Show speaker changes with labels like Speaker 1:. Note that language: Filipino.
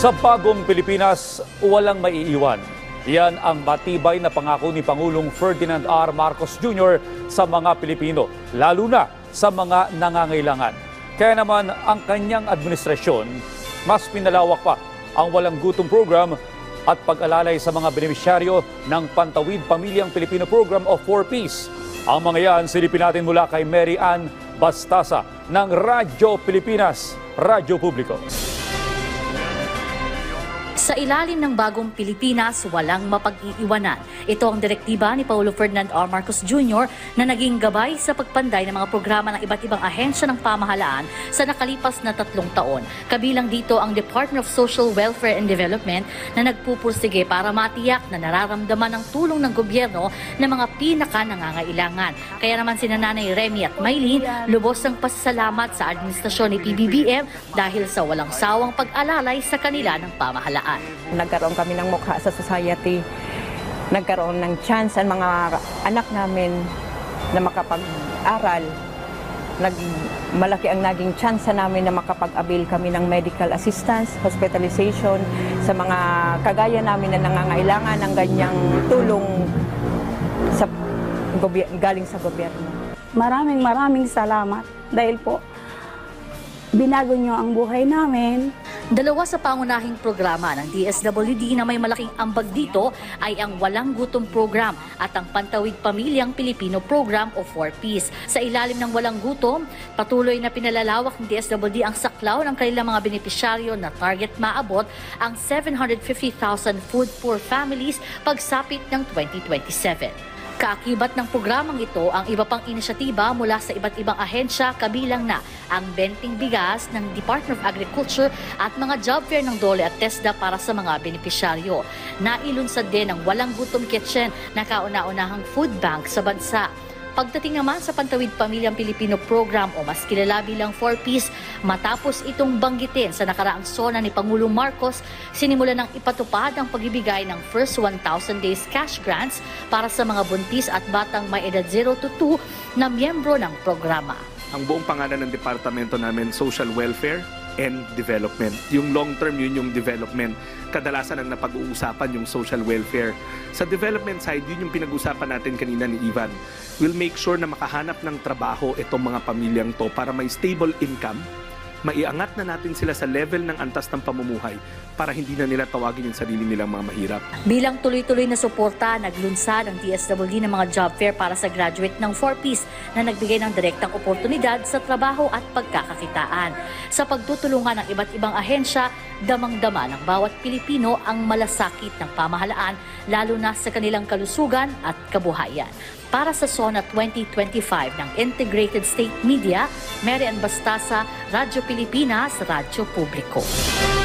Speaker 1: Sa bagong Pilipinas, walang maiiwan. Yan ang matibay na pangako ni Pangulong Ferdinand R. Marcos Jr. sa mga Pilipino, lalo na sa mga nangangailangan. Kaya naman ang kanyang administrasyon, mas pinalawak pa ang Walang Gutom Program at pag-alalay sa mga benepisyaryo ng Pantawid Pamilyang Pilipino Program of 4Ps. Ang mga yan, silipin natin mula kay Mary Ann Bastasa ng Radyo Pilipinas, Radyo Publiko.
Speaker 2: Sa ilalim ng bagong Pilipinas, walang mapag-iiwanan. Ito ang direktiba ni Paulo Ferdinand R. Marcos Jr. na naging gabay sa pagpanday ng mga programa ng iba't ibang ahensya ng pamahalaan sa nakalipas na 3 taon. Kabilang dito ang Department of Social Welfare and Development na nagpupursige para matiyak na nararamdaman ng tulong ng gobyerno ng mga pinaka-nangangailangan. Kaya naman sina Nanay Remy at Maylene, lubos ng pasasalamat sa administrasyon ni PBBM dahil sa walang sawang pag-alalay sa kanila ng pamahalaan.
Speaker 3: Nagkaroon kami ng mukha sa society, nagkaroon ng chance ang mga anak namin na makapag-aral. Malaki ang naging chance namin na makapag-avail kami ng medical assistance, hospitalization sa mga kagaya namin na nangangailangan ng ganyang tulong galing sa gobyerno.
Speaker 4: Maraming salamat dahil po binago niyo ang buhay namin.
Speaker 2: Dalawa sa pangunahing programa ng DSWD na may malaking ambag dito ay ang Walang Gutom Program at ang Pantawid Pamilyang Pilipino Program o 4Ps. Sa ilalim ng Walang Gutom, patuloy na pinalalawak ng DSWD ang saklaw ng kanilang mga benepisyaryo na target maabot ang 750,000 food poor families pagsapit ng 2027. Kaakibat ng programang ito ang iba pang inisyatiba mula sa iba't ibang ahensya kabilang na ang benting bigas ng Department of Agriculture at mga job fair ng DOLE at TESDA para sa mga benepisyaryo. Nailunsad din ang Walang Gutom Kitchen na kauna-unahang food bank sa bansa. Pagdating naman sa Pantawid Pamilyang Pilipino Program o mas kilala bilang 4Ps, matapos itong banggitin sa nakaraang SONA ni Pangulong Marcos, sinimula ng ipatupad ang pagbibigay ng first 1,000 days cash grants para sa mga buntis at batang may edad 0 to 2 na miyembro ng programa.
Speaker 5: Ang buong pangalan ng departamento namin, Social Welfare and Development. Yung long term, yun yung development. Kadalasan ang napag-uusapan yung social welfare. Sa development side, yun yung pinag-usapan natin kanina ni Ivan. We'll make sure na makahanap ng trabaho itong mga pamilyang to para may stable income, maiangat na natin sila sa level ng antas ng pamumuhay para hindi na nila tawagin yung sarili nilang mga mahirap.
Speaker 2: Bilang tuloy-tuloy na suporta, naglunsad ang DSWD ng mga job fair para sa graduate ng 4Ps na nagbigay ng direktang oportunidad sa trabaho at pagkakakitaan. Sa pagtutulungan ng iba't ibang ahensya, damang-dama ng bawat Pilipino ang malasakit ng pamahalaan, lalo na sa kanilang kalusugan at kabuhayan. Para sa SONA 2025 ng Integrated State Media, Mary Ann Bastasa, Radyo Pilipinas, Radyo Publiko.